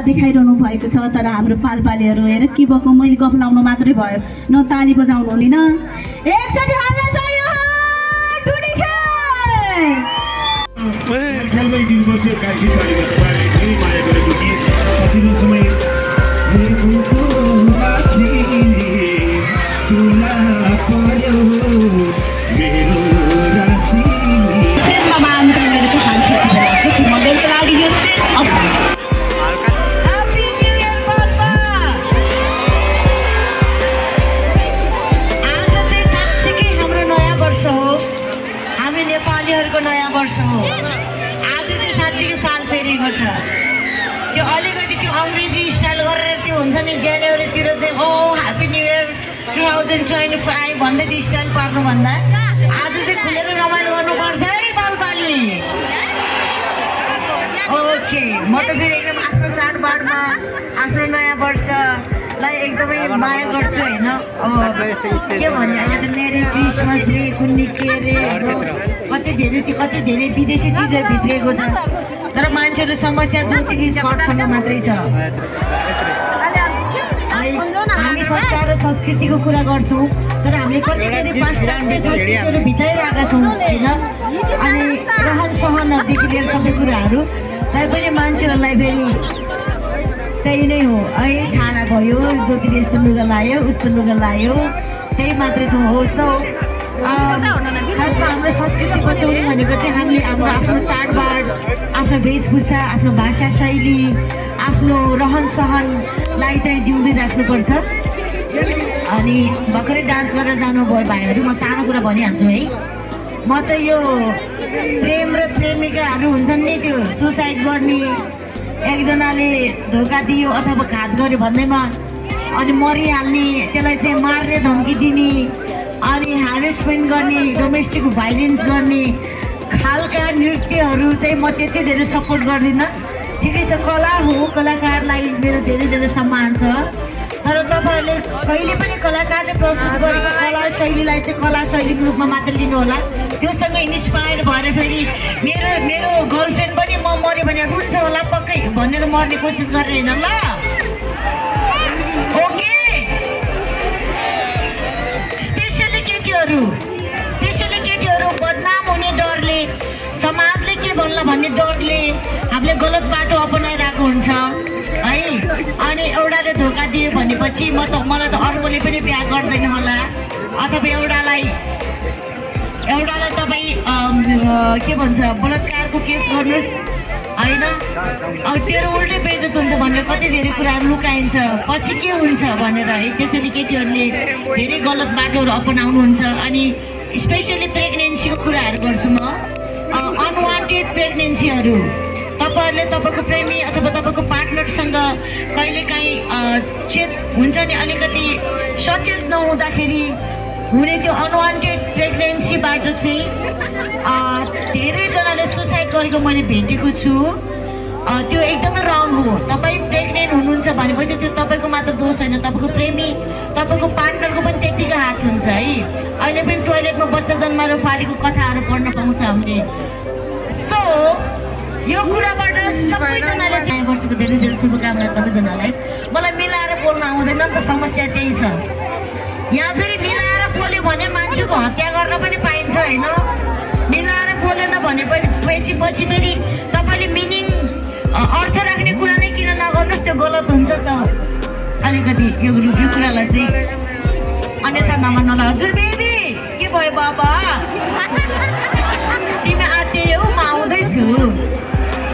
देखाइरहनु भएको छ। तर हाम्रो पालपालीहरू हेर के भएको, मैले गफ लाउनु मात्रै भयो, न ताली बजाउनु हुँदैन। एकचोटि हल्ला चाहियो टुडी खेलमै दिनुपर्छ कान्छी छोरीको तपाईँलाई धेरै माया गरेको गीत पछिल्लो समय नेपालीहरूको नयाँ वर्ष हो। आज चाहिँ साँच्चीकै साल फेरेको छ। त्यो अलिकति त्यो अङ्ग्रेजी स्टाइल गरेर त्यो हुन्छ नि जनवरीतिर चाहिँ ओ ह्याप्पी न्यु इयर 2025 भन्दै त्यो स्टाइल पार्नुभन्दा आज चाहिँ खुलेर रमाइलो गर्नुपर्छ है पालपाली। ओके, म त फेरि एकदम आफ्नो चाडबाडमा आफ्नो नयाँ वर्षलाई एकदमै माया गर्छु होइन। अब के भन्ने अहिले त मेरी क्रिसमस रे कुन्नी के रे कति धेरै विदेशी चिजहरू भित्रिएको छ। तर मान्छेहरूले समस्या जतिकै सर्टसँग मात्रै छ। हामी संस्कार र संस्कृतिको कुरा गर्छौँ तर हामीले कति धेरै पाश्चात्य संस्कृतिहरू भित्राइरहेका छौँ होइन। अनि रहन सहनदेखि लिएर सबै कुराहरू तैपनि मान्छेहरूलाई फेरि त्यही नै हो। है छाडा भयो, ज्योतिले यस्तो लुगा लायो उस्तो लुगा लायो, त्यही मात्रै छ हो। सो खासमा हाम्रो संस्कृति बचाउने भनेको चाहिँ हामीले हाम्रो आफ्नो चाडबाड, आफ्नो वेशभूषा, आफ्नो भाषा शैली, आफ्नो रहन सहनलाई चाहिँ जिउँदै राख्नुपर्छ। अनि भर्खरै डान्स गरेर जानुभयो भाइहरू, म सानो कुरा भनिहाल्छु है। म चाहिँ यो प्रेम र प्रेमिकाहरू हुन्छन् नि त्यो सुसाइड गर्ने, एकजनाले धोका दियो अथवा घात गर्यो भन्दैमा अनि मरिहाल्ने, त्यसलाई चाहिँ मार्ने धम्की दिने अनि ह्यारेसमेन्ट गर्ने, डोमेस्टिक भाइलेन्स गर्ने खालका नृत्यहरू चाहिँ म त्यति धेरै सपोर्ट गर्दिनँ। ठिकै छ, कला हो, कलाकारलाई मेरो धेरै धेरै सम्मान छ। तर तपाईँहरूले कहिले पनि कलाकारले प्रस्तुत गरेको कला शैलीलाई चाहिँ कला शैलीको रूपमा मात्र लिनु होला। त्योसँग इन्सपायर भएर फेरि मेरो गर्लफ्रेन्ड पनि म मऱ्यो भने रुन्छ होला पक्कै भनेर मर्ने कोसिस गर्ने होइन ल। ओके, स्पेसली केटीहरू बदनाम हुने डरले, समाजले के भन्ला भन्ने डरले हामीले गलत बाटो अपनाइरहेको हुन्छ है। अनि एउटाले धोका दियो भनेपछि मलाई त अर्कोले पनि बिहा गर्दैन होला, अथवा एउटालाई तपाईँ के भन्छ बलात्कारको केस गर्नुहोस् होइन, अब तेरो उल्टै बेइज्जत हुन्छ भनेर कति धेरै कुराहरू लुकाइन्छ, पछि के हुन्छ भनेर है। त्यसैले केटीहरूले धेरै गलत बाटोहरू अपनाउनुहुन्छ। अनि स्पेसली प्रेग्नेन्सीको कुराहरू गर्छु म। अनवान्टेड प्रेग्नेन्सीहरू तपाईँहरूले तपाईँको प्रेमी अथवा तपाईँको पार्टनरसँग कहिलेकाहीँ चेत हुन्छ नि अलिकति सचेत नहुँदाखेरि हुने त्यो अनवान्टेड प्रेग्नेन्सीबाट चाहिँ धेरैजनाले सुसाइड गरेको मैले भेटेको छु। त्यो एकदमै रङ हो। तपाईँ प्रेग्नेन्ट हुनुहुन्छ भनेपछि त्यो तपाईँको मात्र दोष होइन, तपाईँको प्रेमी तपाईँको पार्टनरको पनि त्यत्तिकै हात हुन्छ है। अहिले पनि टोइलेटमा बच्चा जन्माएर फालेको कथाहरू पढ्न पाउँछ हामीले। सो यो कुराबाट सबैजनाले नयाँ वर्षको धेरै धेरै शुभकामना सबैजनालाई। मलाई मिलाएर बोल्न आउँदैन नि त, समस्या त्यही छ। यहाँ फेरि मिलाएर बोल्यो भने मान्छेको हत्या गर्न पनि पाइन्छ होइन। मिलाएर बोलेन भने पछि फेरि तपाईँले मिनिङ अर्थ राख्ने कुरा नै किन नगर्नुहोस्, त्यो गलत हुन्छ। अलिकति यो कुरालाई चाहिँ अन्यथा नमान्नुलाई। हजुर बेबी के भयो बाबा, तिमी आत्तियौ, म आउँदैछु।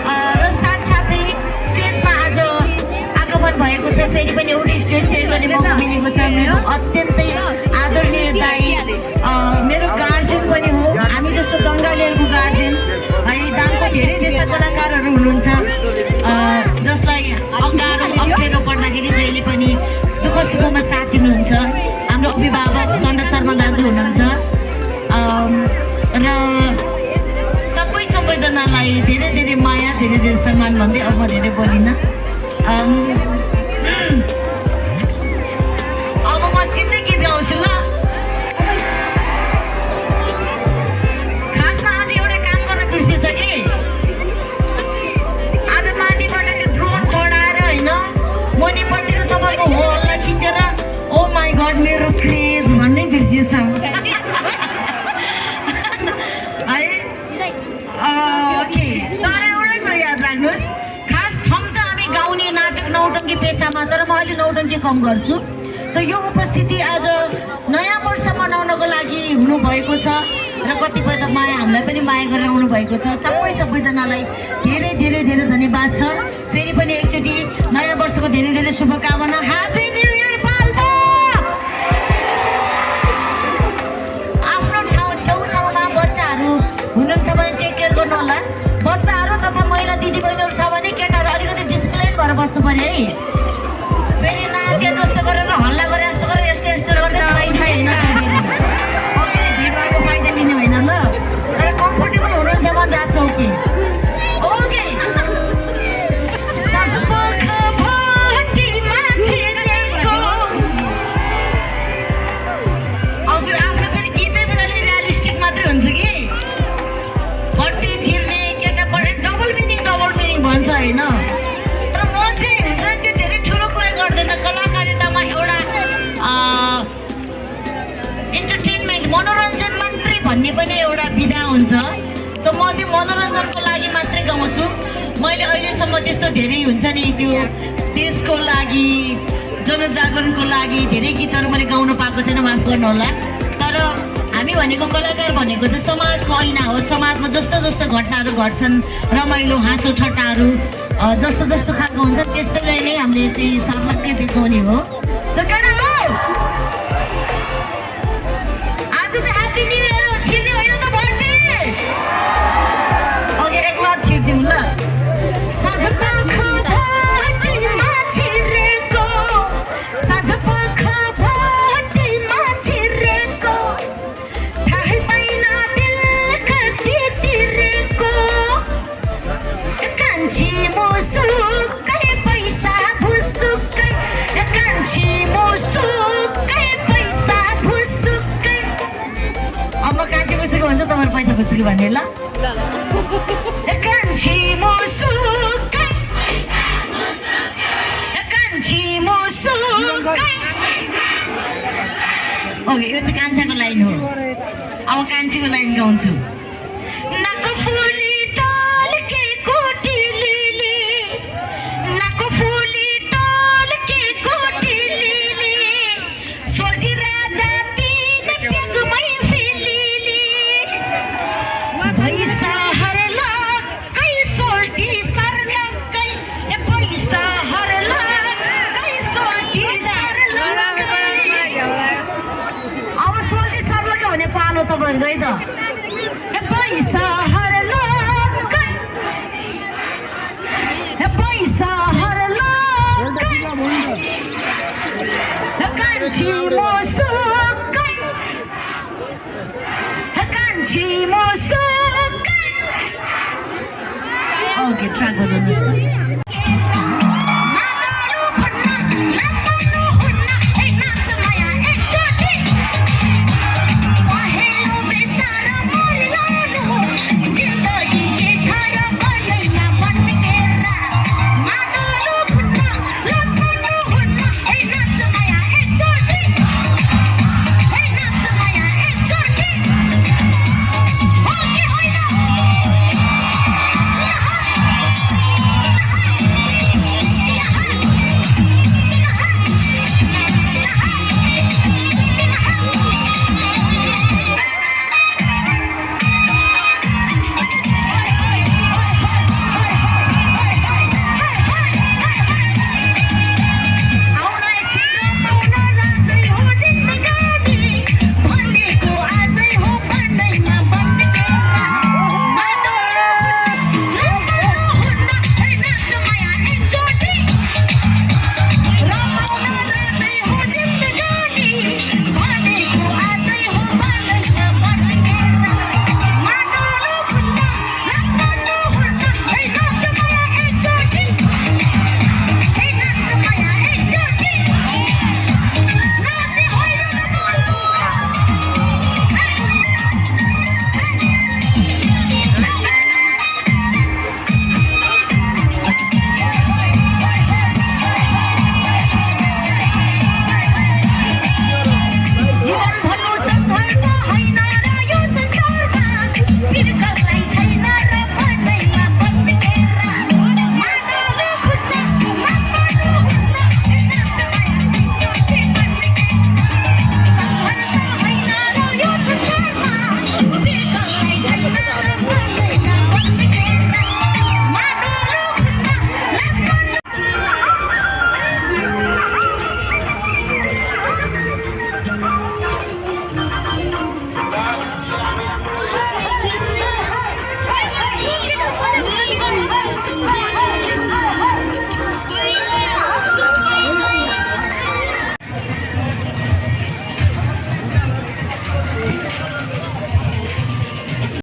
र साथसाथै स्टेजमा आज आगमन भएको छ, फेरि पनि एउटा स्टेज सेयर गर्ने मौका मिलेको छ। मेरो अत्यन्तै आदरणीय दाइ, मेरो गार्जियन पनि हो, हामी जस्तो बङ्गालीहरूको गार्जियन है। दाङको धेरै त्यस्ता कलाकारहरू हुनुहुन्छ जसलाई अप्ठ्यारो पर्दाखेरि जहिले पनि दुःख सुखमा साथ दिनुहुन्छ। हाम्रो अभिभावक चन्द्र शर्मा दाजु हुनुहुन्छ र सबैजनालाई धेरै धेरै माया, धेरै धेरै सम्मान भन्दै अब म धेरै बोलिनँ। अब म सिधै गीत गाउँछु ल। खासमा आज एउटा काम गर्न बिर्सिन्छ कि आज माथिबाट त्यो ड्रोन चढाएर होइन वेलकम गर्छु। सो यो उपस्थिति आज नयाँ वर्ष मनाउनको लागि हुनुभएको छ र कतिपय त हामीलाई पनि माया गरेर आउनु भएको छ। सबैजनालाई धेरै धेरै धेरै धन्यवाद छ। फेरि पनि एकचोटि नयाँ वर्षको धेरै धेरै शुभकामना। Happy new year Palpa. आफ्नो छेउछाउमा बच्चाहरू हुनुहुन्छ भने टेक केयर गर्नु होला। बच्चाहरू तथा महिला दिदीबहिनीहरू छ भने केटाहरू अलिकति डिसिप्लिन भएर बस्नु पर्यो है। फेरि नाचे जस्तो गरेर हल्ला गरे जस्तो गरेर यस्तो गर्दै छैन भिडियोको फाइदा लिने होइन ल। तर कम्फर्टेबल हुनुहुन्छ भने द्याट्स ओके। ओके आफ्नो फेरि गीतै पनि अलिक रियलिस्टिक मात्रै हुन्छ कि भट्टी छिर्ने केटा पढे डबल मिनिङ भन्छ होइन। तर म चाहिँ हुन्छ त्यो धेरै ठुलो कुरा गर्दैन। कलाकारितामा एउटा इन्टरटेनमेन्ट मनोरञ्जन मात्रै भन्ने पनि एउटा विधा हुन्छ। सो म चाहिँ मनोरञ्जनको लागि मात्रै गाउँछु। मैले अहिलेसम्म त्यस्तो धेरै हुन्छ नि त्यो देशको लागि जनजागरणको लागि धेरै गीतहरू मैले गाउन पाएको छैन, माफ गर्नुहोला। तर हामी भनेको कलाकार भनेको चाहिँ समाजको ऐना हो। समाजमा जस्तो जस्तो घटनाहरू घट्छन्, रमाइलो हाँसो ठट्टाहरू जस्तो जस्तो खालको हुन्छ त्यस्तैलाई नै हामीले चाहिँ सामर्थ्य देखाउने हो। सो केटा हो आज चाहिँ ह्याप्पी न्यू इयर हो, छिर्ने होइन त बर्थडे। ओके एक लट छिर्दिउँ ल। अब कान्छी मुसुको भन्छ तपाईँहरू पैसा खुसुकी भन्ने ल। कान्छी मुसुकै ओके यो चाहिँ कान्छाको लाइन हो। अब कान्छीको लाइन गाउँछु। नाको फुली टल्केको टिलीले, नाको फुली टल्केको टिलीले, सोल्टी राजा तीन पेगमै फिलीले, पैसा हरला कै सोल्टी सर्लकै, ए पैसा हरला कै सोल्टी सर्लकै। अब सोल्टी सर्लकै भने पालो तपाईँहरूको है त। ए पैसा हरलकै, ए पैसा हरलकै, ए कान्छी मुसुकै, ए कान्छी मुसुकै। ओके ट्र्याक बजाउनुहोस् त।